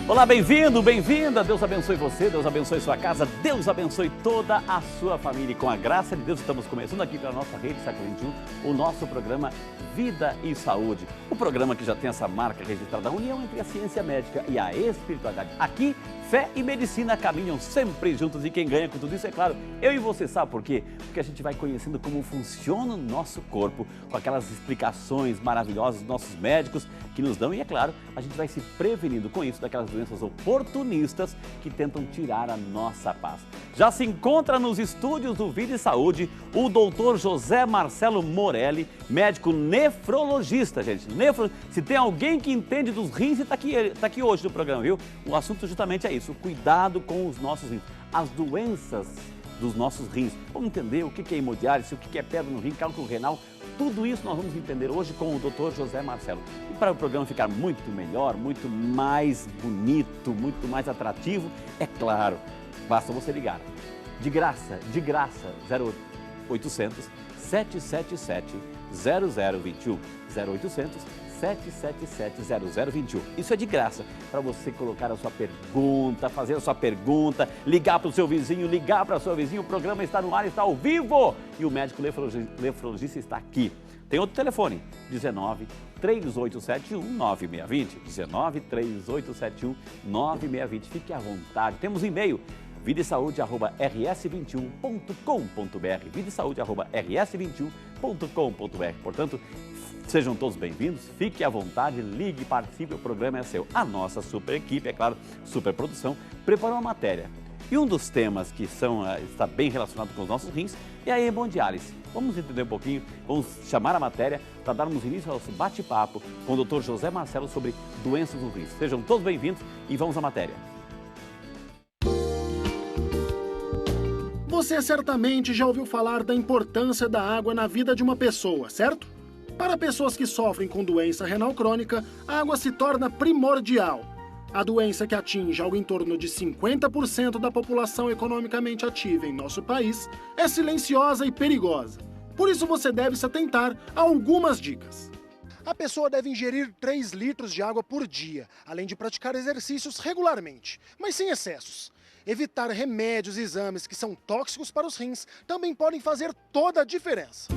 Olá, bem-vindo, bem-vinda. Deus abençoe você, Deus abençoe sua casa, Deus abençoe toda a sua família. E com a graça de Deus, estamos começando aqui pela nossa rede Século XXI, o nosso programa Vida e Saúde. O programa que já tem essa marca registrada, a união entre a ciência médica e a espiritualidade. Aqui, fé e medicina caminham sempre juntos e quem ganha com tudo isso, é claro, eu e você. Sabe por quê? Porque a gente vai conhecendo como funciona o nosso corpo, com aquelas explicações maravilhosas dos nossos médicos que nos dão e, é claro, a gente vai se prevenindo com isso daquelas doenças oportunistas que tentam tirar a nossa paz. Já se encontra nos estúdios do Vida e Saúde o doutor José Marcelo Morelli, médico nefrologista, gente. Se tem alguém que entende dos rins, está aqui hoje no programa, viu? O assunto justamente é isso, o cuidado com os nossos rins, as doenças dos nossos rins. Vamos entender o que é hemodiálise, o que é pedra no rim, cálculo renal. Tudo isso nós vamos entender hoje com o Dr. José Marcelo. E para o programa ficar muito melhor, muito mais bonito, muito mais atrativo, é claro, basta você ligar. De graça, 0800 777 0021. 0800 777 0021. Isso é de graça, para você colocar a sua pergunta, fazer a sua pergunta, ligar para o seu vizinho, ligar para a sua vizinha. O programa está no ar, está ao vivo e o médico nefrologista está aqui. Tem outro telefone, 19 3871 9620. 19 3871 9620. Fique à vontade. Temos e-mail vidasaude@rs21.com.br. vidasaude@rs21.com.br. Portanto, sejam todos bem-vindos, fique à vontade, ligue, participe, o programa é seu. A nossa super equipe, é claro, super produção, preparou uma matéria. E um dos temas que está bem relacionado com os nossos rins é a hemodiálise. Vamos entender um pouquinho, vamos chamar a matéria para darmos início ao nosso bate-papo com o Dr. José Marcelo sobre doenças dos rins. Sejam todos bem-vindos e vamos à matéria. Você certamente já ouviu falar da importância da água na vida de uma pessoa, certo? Para pessoas que sofrem com doença renal crônica, a água se torna primordial. A doença que atinge algo em torno de 50% da população economicamente ativa em nosso país é silenciosa e perigosa. Por isso você deve se atentar a algumas dicas. A pessoa deve ingerir 3 litros de água por dia, além de praticar exercícios regularmente, mas sem excessos. Evitar remédios e exames que são tóxicos para os rins também podem fazer toda a diferença.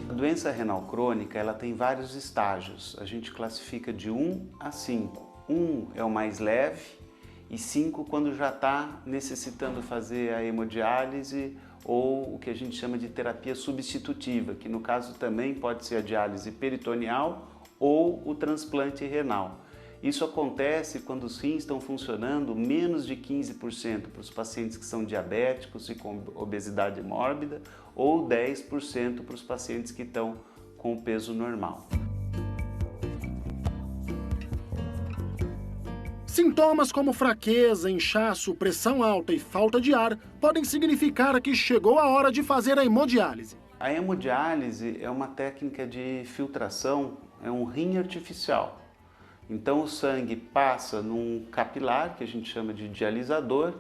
A doença renal crônica, ela tem vários estágios. A gente classifica de 1 a 5. 1 é o mais leve e 5 quando já está necessitando fazer a hemodiálise ou o que a gente chama de terapia substitutiva, que no caso também pode ser a diálise peritoneal ou o transplante renal. Isso acontece quando os rins estão funcionando menos de 15% para os pacientes que são diabéticos e com obesidade mórbida ou 10% para os pacientes que estão com o peso normal. Sintomas como fraqueza, inchaço, pressão alta e falta de ar podem significar que chegou a hora de fazer a hemodiálise. A hemodiálise é uma técnica de filtração, é um rim artificial. Então o sangue passa num capilar, que a gente chama de dialisador,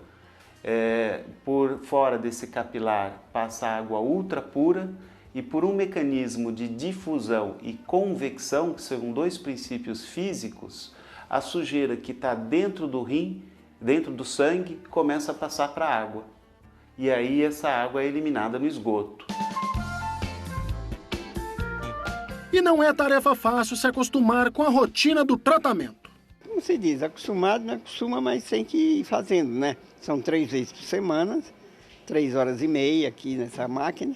por fora desse capilar passa água ultra pura e por um mecanismo de difusão e convecção, que são 2 princípios físicos, a sujeira que está dentro do rim, dentro do sangue, começa a passar para a água. E aí essa água é eliminada no esgoto. E não é tarefa fácil se acostumar com a rotina do tratamento. Como se diz, acostumado não acostuma, mas tem que ir fazendo, né? São 3 vezes por semana, 3 horas e meia aqui nessa máquina.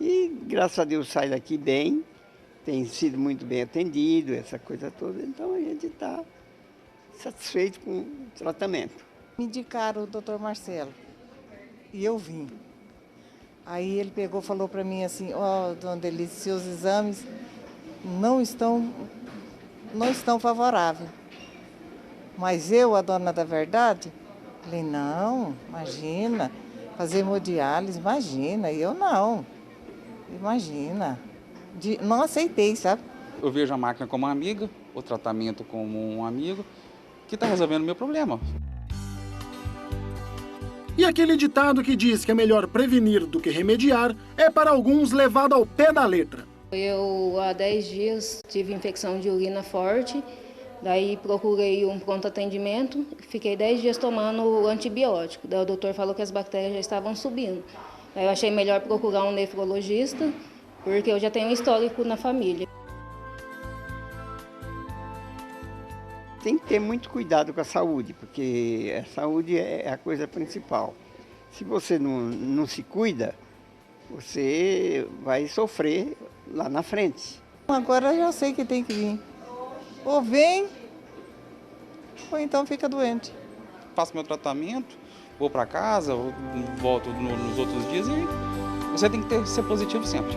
E graças a Deus sai daqui bem, tem sido muito bem atendido, essa coisa toda. Então a gente está satisfeito com o tratamento. Me indicaram o Dr. Marcelo e eu vim. Aí ele pegou e falou para mim assim, dona Delice, seus exames não estão favoráveis. Mas eu, a dona da verdade, falei, não, imagina, fazer hemodiálise, imagina, eu não, imagina. Não aceitei, sabe? Eu vejo a máquina como uma amiga, o tratamento como um amigo, que está resolvendo o meu problema. E aquele ditado que diz que é melhor prevenir do que remediar é para alguns levado ao pé da letra. Eu, há 10 dias, tive infecção de urina forte, daí procurei um pronto atendimento, fiquei 10 dias tomando antibiótico. Daí o doutor falou que as bactérias já estavam subindo. Daí eu achei melhor procurar um nefrologista, porque eu já tenho um histórico na família. Tem que ter muito cuidado com a saúde, porque a saúde é a coisa principal. Se você não se cuida, você vai sofrer lá na frente. Agora eu já sei que tem que vir. Ou vem, ou então fica doente. Faço meu tratamento, vou para casa, volto nos outros dias e você tem que ser positivo sempre.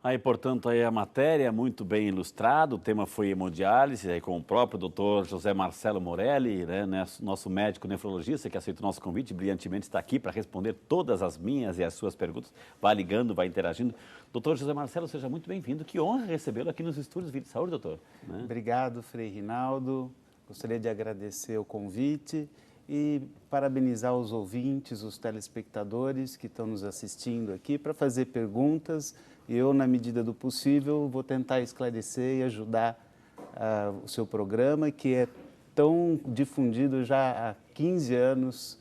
Aí, portanto, aí a matéria muito bem ilustrada, o tema foi hemodiálise, aí com o próprio doutor José Marcelo Morelli, né, nosso médico nefrologista, que aceitou o nosso convite, brilhantemente está aqui para responder todas as minhas e as suas perguntas. Vai ligando, vai interagindo. Doutor José Marcelo, seja muito bem-vindo. Que honra recebê-lo aqui nos estúdios Vida e Saúde, doutor. Né? Obrigado, Frei Rinaldo. Gostaria de agradecer o convite e parabenizar os ouvintes, os telespectadores que estão nos assistindo aqui para fazer perguntas. Eu, na medida do possível, vou tentar esclarecer e ajudar o seu programa, que é tão difundido já há 15 anos.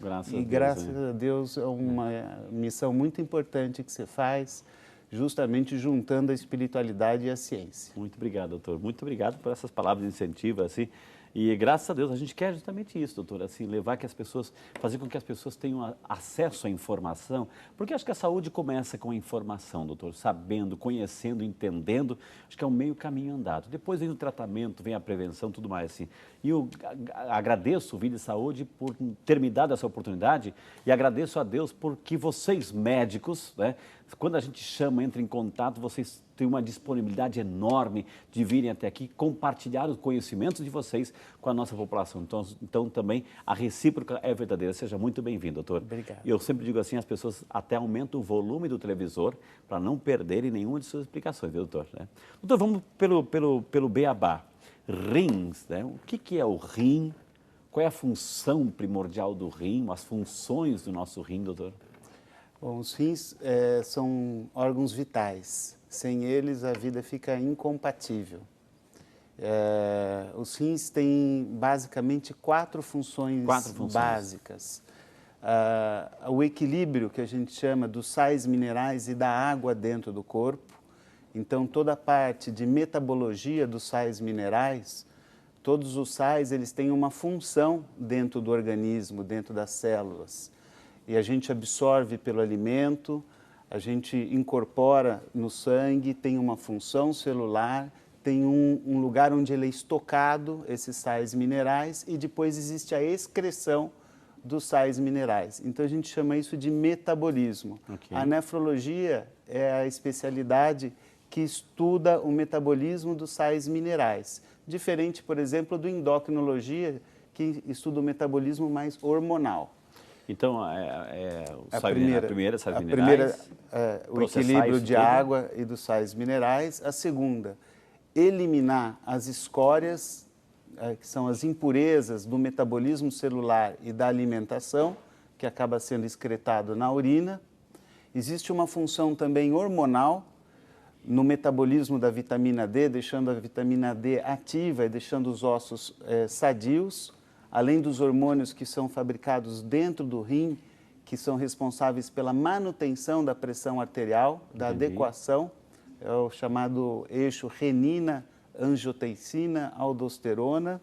Graças a Deus é uma missão muito importante que você faz, justamente juntando a espiritualidade e a ciência. Muito obrigado, doutor. Muito obrigado por essas palavras de incentivo, assim. E graças a Deus a gente quer justamente isso, doutor, assim, levar que as pessoas, fazer com que as pessoas tenham acesso à informação, porque acho que a saúde começa com a informação, doutor, sabendo, conhecendo, entendendo, acho que é um meio caminho andado. Depois vem o tratamento, vem a prevenção, tudo mais assim. E eu agradeço o Vida e Saúde por ter me dado essa oportunidade e agradeço a Deus porque vocês médicos, né, quando a gente chama, entra em contato, vocês têm uma disponibilidade enorme de virem até aqui, compartilhar os conhecimentos de vocês com a nossa população. Então também a recíproca é verdadeira. Seja muito bem-vindo, doutor. Obrigado. E eu sempre digo assim, as pessoas até aumentam o volume do televisor para não perderem nenhuma de suas explicações, viu, doutor? Né? Doutor, vamos pelo beabá. Rins, né? O que é o rim? Qual é a função primordial do rim, as funções do nosso rim, doutor? Bom, os rins são órgãos vitais. Sem eles, a vida fica incompatível. Os rins têm basicamente quatro funções básicas. O equilíbrio, que a gente chama dos sais minerais e da água dentro do corpo. Então, toda a parte de metabologia dos sais minerais, todos os sais eles têm uma função dentro do organismo, dentro das células. E a gente absorve pelo alimento, a gente incorpora no sangue, tem uma função celular, tem um lugar onde ele é estocado, esses sais minerais, e depois existe a excreção dos sais minerais. Então a gente chama isso de metabolismo. Okay. A nefrologia é a especialidade que estuda o metabolismo dos sais minerais. Diferente, por exemplo, do endocrinologia, que estuda o metabolismo mais hormonal. Então, a primeira, sais minerais, o equilíbrio de água e dos sais minerais. A segunda, eliminar as escórias, que são as impurezas do metabolismo celular e da alimentação, que acaba sendo excretado na urina. Existe uma função também hormonal no metabolismo da vitamina D, deixando a vitamina D ativa e deixando os ossos sadios, além dos hormônios que são fabricados dentro do rim, que são responsáveis pela manutenção da pressão arterial, da adequação, é o chamado eixo renina, angiotensina, aldosterona.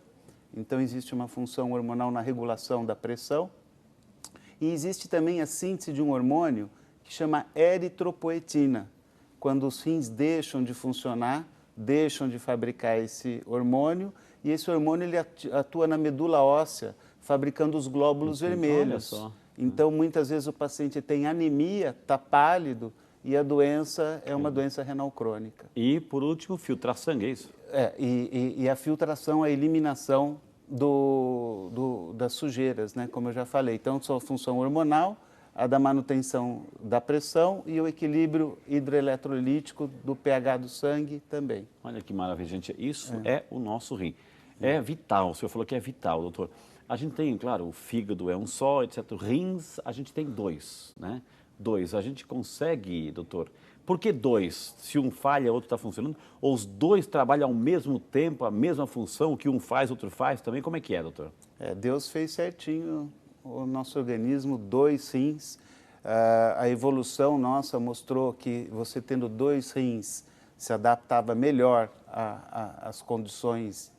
Então existe uma função hormonal na regulação da pressão. E existe também a síntese de um hormônio que chama eritropoetina. Quando os rins deixam de funcionar, deixam de fabricar esse hormônio, e esse hormônio ele atua na medula óssea, fabricando os glóbulos vermelhos. Então, muitas vezes o paciente tem anemia, está pálido, e a doença é uma doença renal crônica. E, por último, filtrar sangue, é isso? E a filtração, a eliminação das sujeiras, né? Como eu já falei. Então, sua função hormonal, a da manutenção da pressão e o equilíbrio hidroeletrolítico do pH do sangue também. Olha que maravilha, gente. Isso é o nosso rim. É vital, o senhor falou que é vital, doutor. A gente tem, claro, o fígado é um só, etc. Rins, a gente tem dois, né? Dois. A gente consegue, doutor, por que dois? Se um falha, o outro está funcionando? Ou os dois trabalham ao mesmo tempo, a mesma função, o que um faz, o outro faz também? Como é que é, doutor? Deus fez certinho o nosso organismo, 2 rins. A evolução nossa mostrou que você tendo 2 rins se adaptava melhor às condições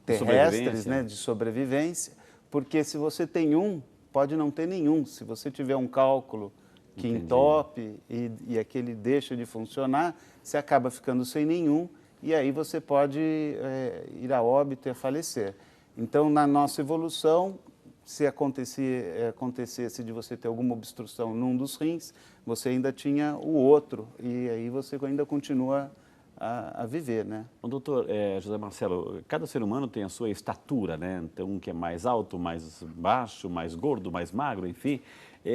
terrestres, né, de sobrevivência, porque se você tem um, pode não ter nenhum. Se você tiver um cálculo que entope e aquele deixa de funcionar, você acaba ficando sem nenhum e aí você pode ir a óbito e a falecer. Então, na nossa evolução, se acontecesse de você ter alguma obstrução num dos rins, você ainda tinha o outro e aí você ainda continua a viver, né? O doutor José Marcelo, cada ser humano tem a sua estatura, né? Então, um que é mais alto, mais baixo, mais gordo, mais magro, enfim.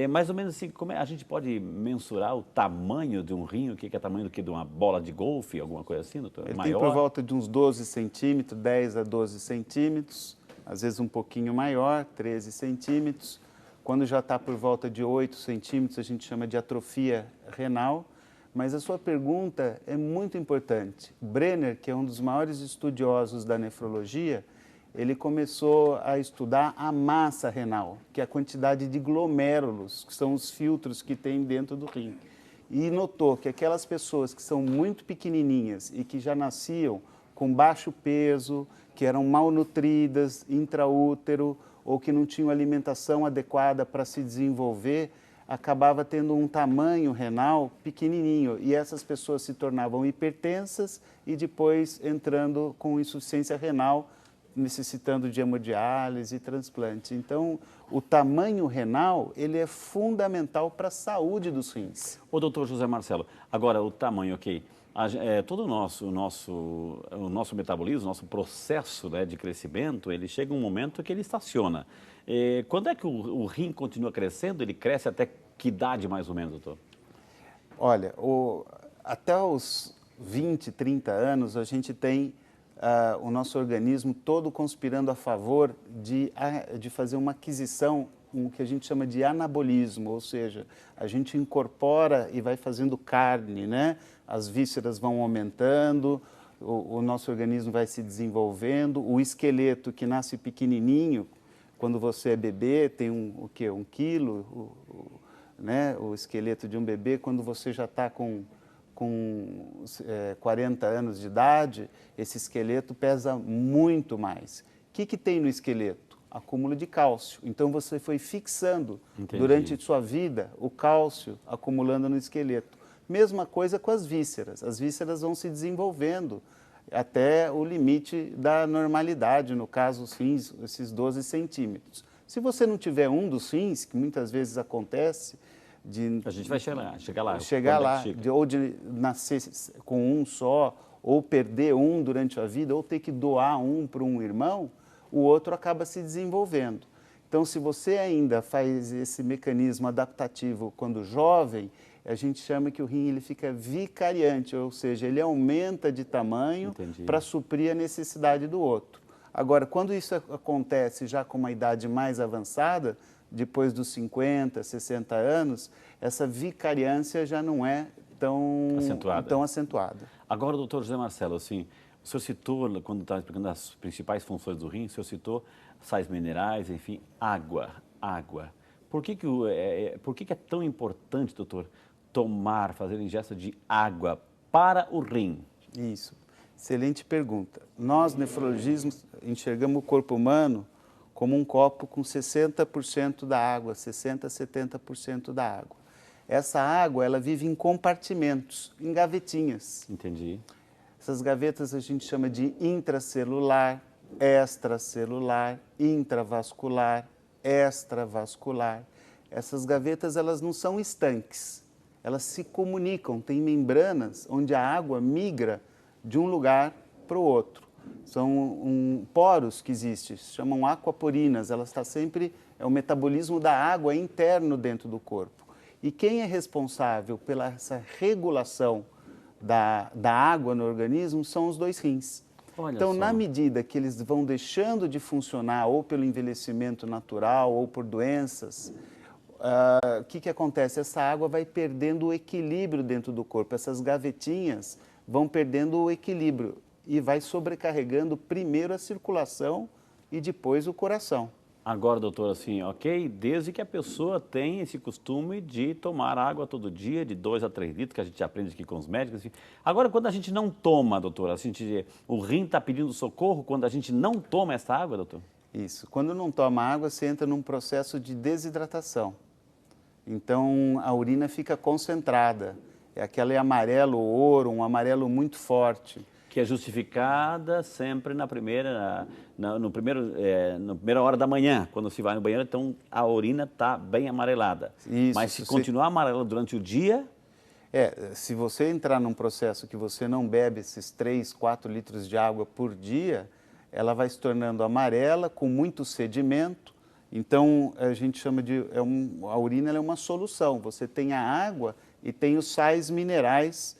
Mais ou menos assim, como a gente pode mensurar o tamanho de um rim, o que é tamanho do que de uma bola de golfe, alguma coisa assim, doutor? Ele maior? tem por volta de uns 12 centímetros, 10 a 12 centímetros, às vezes um pouquinho maior, 13 centímetros. Quando já está por volta de 8 centímetros, a gente chama de atrofia renal. Mas a sua pergunta é muito importante. Brenner, que é um dos maiores estudiosos da nefrologia, ele começou a estudar a massa renal, que é a quantidade de glomérulos, que são os filtros que tem dentro do rim. E notou que aquelas pessoas que são muito pequenininhas e que já nasciam com baixo peso, que eram malnutridas, intraútero, ou que não tinham alimentação adequada para se desenvolver, acabava tendo um tamanho renal pequenininho e essas pessoas se tornavam hipertensas e depois entrando com insuficiência renal, necessitando de hemodiálise e transplante. Então, o tamanho renal, ele é fundamental para a saúde dos rins. Ô, doutor José Marcelo, agora o tamanho, ok. Todo o nosso metabolismo, o nosso processo, né, de crescimento, ele chega um momento que ele estaciona. Quando é que o rim continua crescendo? Ele cresce até que idade, mais ou menos, doutor? Olha, até os 20, 30 anos, a gente tem o nosso organismo todo conspirando a favor de fazer uma aquisição, o que a gente chama de anabolismo, ou seja, a gente incorpora e vai fazendo carne, né? As vísceras vão aumentando, o nosso organismo vai se desenvolvendo, o esqueleto que nasce pequenininho, quando você é bebê, tem o quê? 1 quilo, né? O esqueleto de um bebê, quando você já está com 40 anos de idade, esse esqueleto pesa muito mais. O que tem no esqueleto? Acúmulo de cálcio. Então, você foi fixando durante sua vida o cálcio acumulando no esqueleto. Mesma coisa com as vísceras. As vísceras vão se desenvolvendo até o limite da normalidade, no caso, os rins, esses 12 centímetros. Se você não tiver um dos rins, que muitas vezes acontece, a gente vai chegar lá. Ou de nascer com um só, ou perder um durante a vida, ou ter que doar um para um irmão, o outro acaba se desenvolvendo. Então, se você ainda faz esse mecanismo adaptativo quando jovem, a gente chama que o rim ele fica vicariante, ou seja, ele aumenta de tamanho para suprir a necessidade do outro. Agora, quando isso acontece já com uma idade mais avançada, depois dos 50, 60 anos, essa vicariância já não é tão acentuada. Agora, doutor José Marcelo, assim, o senhor citou, quando estava explicando as principais funções do rim, o senhor citou sais minerais, enfim, água. Por que é tão importante, doutor, fazer ingesta de água para o rim? Isso, excelente pergunta. Nós, nefrologistas, enxergamos o corpo humano como um copo com 60% da água, 60% a 70% da água. Essa água, ela vive em compartimentos, em gavetinhas. Entendi. Essas gavetas a gente chama de intracelular, extracelular, intravascular, extravascular. Essas gavetas, elas não são estanques, elas se comunicam, tem membranas onde a água migra de um lugar para o outro. São poros que existem, se chamam aquaporinas, ela está sempre, é o metabolismo da água interno dentro do corpo. E quem é responsável pela essa regulação da água no organismo são os 2 rins. Olha Então, só. na medida que eles vão deixando de funcionar, ou pelo envelhecimento natural, ou por doenças, o que acontece? Essa água vai perdendo o equilíbrio dentro do corpo. Essas gavetinhas vão perdendo o equilíbrio e vai sobrecarregando primeiro a circulação e depois o coração. Agora, doutor, assim, ok, desde que a pessoa tem esse costume de tomar água todo dia, de 2 a 3 litros, que a gente aprende aqui com os médicos. Assim. Agora, quando a gente não toma, doutor, o rim está pedindo socorro quando a gente não toma essa água, doutor? Isso. Quando não toma água, você entra num processo de desidratação. Então, a urina fica concentrada. É aquele amarelo ouro, um amarelo muito forte. Que é justificada sempre na primeira hora da manhã, quando se vai no banheiro, então a urina está bem amarelada. Isso, mas se continuar amarela durante o dia... se você entrar num processo que você não bebe esses 3, 4 litros de água por dia, ela vai se tornando amarela, com muito sedimento. Então, a gente chama de... a urina é uma solução. Você tem a água e tem os sais minerais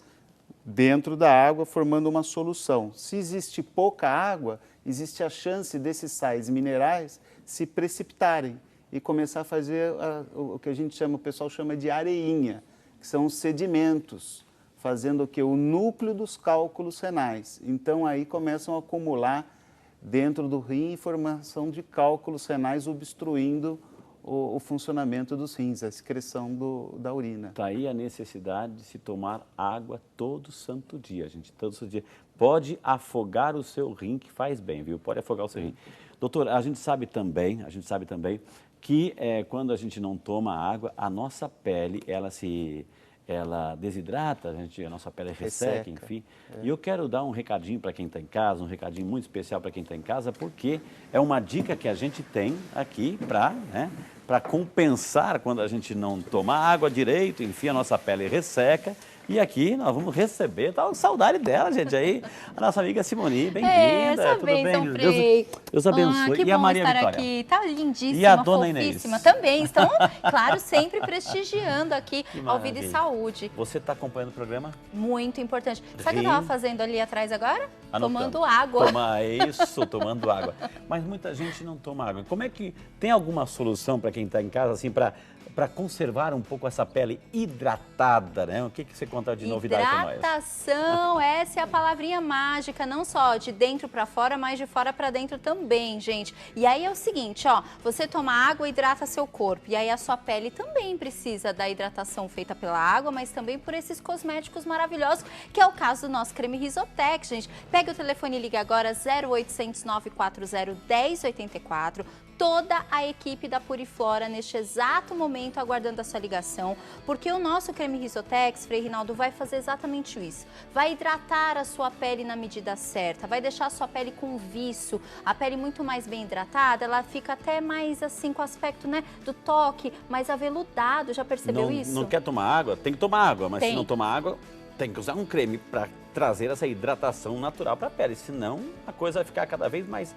dentro da água, formando uma solução. Se existe pouca água, existe a chance desses sais minerais se precipitarem e começar a fazer o que a gente chama, o pessoal chama de areinha, que são os sedimentos, fazendo o quê? O núcleo dos cálculos renais. Então, aí começam a acumular dentro do rim formação de cálculos renais obstruindo o funcionamento dos rins, a excreção da urina. Está aí a necessidade de se tomar água todo santo dia, gente, todo santo dia. Pode afogar o seu rim, que faz bem, viu? Pode afogar o seu rim. Doutor, a gente sabe também que quando a gente não toma água, a nossa pele, ela desidrata, a nossa pele resseca, enfim. E eu quero dar um recadinho para quem está em casa, um recadinho muito especial para quem está em casa, porque é uma dica que a gente tem aqui para compensar quando a gente não toma água direito, enfim, a nossa pele resseca. E aqui nós vamos receber, tá com saudade dela, gente, aí, a nossa amiga Simoni, bem-vinda, tudo bem? Deus abençoe. Que e a bom Maria estar Vitória? aqui, tá lindíssima, E a dona fofíssima Inês? também, estão, claro, sempre prestigiando aqui ao Vida e Saúde. Você está acompanhando o programa? Muito importante. Sabe o que eu estava fazendo ali atrás agora? Anotando. Tomando água. Tomando água. Mas muita gente não toma água. Como é que tem alguma solução para quem está em casa, assim, para conservar um pouco essa pele hidratada, né? O que você conta de novidade para nós? Hidratação, essa é a palavrinha mágica, não só de dentro para fora, mas de fora para dentro também, gente. E aí é o seguinte, ó, você toma água e hidrata seu corpo, e aí a sua pele também precisa da hidratação feita pela água, mas também por esses cosméticos maravilhosos, que é o caso do nosso creme Risotex, gente. Pega o telefone e liga agora 0800 940 1084. Toda a equipe da Puriflora neste exato momento aguardando a sua ligação, porque o nosso creme Risotex, Frei Rinaldo, vai fazer exatamente isso. Vai hidratar a sua pele na medida certa, vai deixar a sua pele com viço, a pele muito mais bem hidratada, ela fica até mais assim com o aspecto, né, do toque, mais aveludado, já percebeu isso? Não quer tomar água? Tem que tomar água, mas Tem. se não tomar água, tem que usar um creme para trazer essa hidratação natural para a pele, senão a coisa vai ficar cada vez mais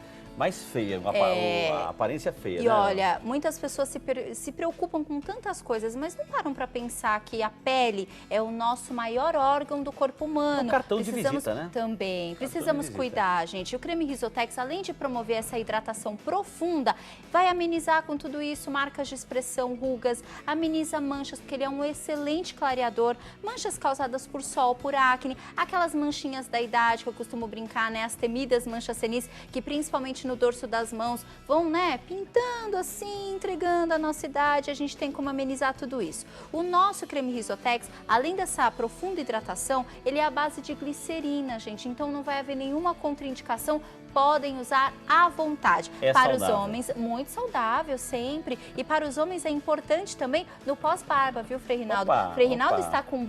feia, a aparência feia. E né? olha, muitas pessoas se preocupam com tantas coisas, mas não param para pensar que a pele é o nosso maior órgão do corpo humano. O cartão de visita, né? Também. Precisamos cuidar, gente. O creme Risotex, além de promover essa hidratação profunda, vai amenizar com tudo isso marcas de expressão, rugas, ameniza manchas, porque ele é um excelente clareador, manchas causadas por sol, por acne, aquelas manchinhas da idade que eu costumo brincar, né? As temidas manchas senis, que principalmente no dorso das mãos vão, né, pintando assim, entregando a nossa idade, a gente tem como amenizar tudo isso. O nosso creme Risotex, além dessa profunda hidratação, ele é à base de glicerina, gente, então não vai haver nenhuma contraindicação, podem usar à vontade. Para os homens, muito saudável sempre, e para os homens é importante também no pós-barba, viu, Frei Rinaldo? Frei Rinaldo está com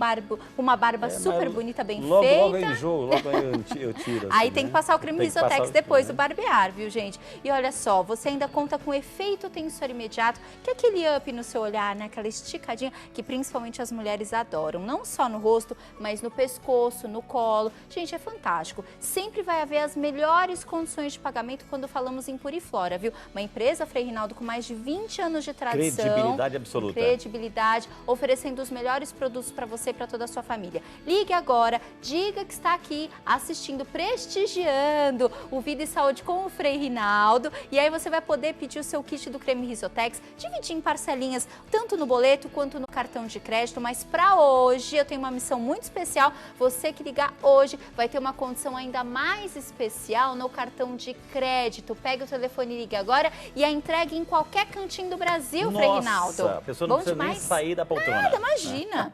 uma barba super bonita, bem feita. Logo eu enjoo, logo eu tiro. Aí assim, tem né? que passar o creme Tem que Risotex passar depois do barbear, viu, gente? E olha só, você ainda conta com efeito tensor imediato, que é aquele up no seu olhar, né? Aquela esticadinha que principalmente as mulheres adoram. Não só no rosto, mas no pescoço, no colo. Gente, é fantástico. Sempre vai haver as melhores condições de pagamento quando falamos em Puriflora, viu? Uma empresa, Frei Rinaldo, com mais de 20 anos de tradição. Credibilidade absoluta. Credibilidade, oferecendo os melhores produtos para você e para toda a sua família. Ligue agora, diga que está aqui assistindo, prestigiando o Vida e Saúde com o Frei Rinaldo. E aí você vai poder pedir o seu kit do creme Risotex, dividir em parcelinhas, tanto no boleto quanto no cartão de crédito. Mas para hoje eu tenho uma missão muito especial. Você que ligar hoje vai ter uma condição ainda mais especial no cartão de crédito. Pega o telefone e ligue agora e a entrega em qualquer cantinho do Brasil, Frei Rinaldo. Nossa, a pessoa não precisa nem sair da poltrona. Nada, imagina.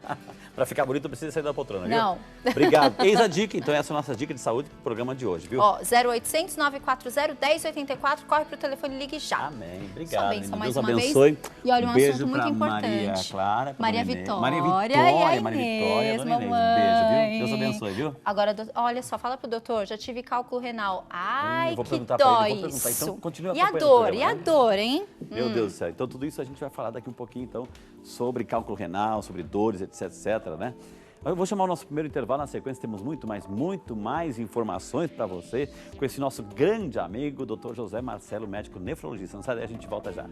Para ficar bonito, não precisa sair da poltrona, viu? Não. Obrigado. Eis a dica, então, essa é a nossa dica de saúde pro programa de hoje, viu? Ó, 0800 940 1084, corre pro telefone e ligue já. Amém. Obrigado. Sua bênção mais Deus uma abençoe. vez. E olha, um beijo assunto muito pra importante. Maria Clara, Maria Dona Inês. Vitória, Maria e a Vitória, Maria Inês, Vitória, Dona Inês. mamãe. Beijo, viu? Deus abençoe, viu? Agora, olha só, fala pro doutor, já tive cálculo renal. Ai, eu vou que perguntar pra ele, dói vou perguntar. isso. Então, continua E a acompanhando o dor, programa, e a né? dor, hein? Meu Deus do céu. Então, tudo isso a gente vai falar daqui um pouquinho, então, sobre cálculo renal, sobre dores, etc, né? Eu vou chamar o nosso primeiro intervalo. Na sequência temos muito mais informações para você com esse nosso grande amigo, Dr. José Marcelo, médico nefrologista. Não sai daí, a gente volta já.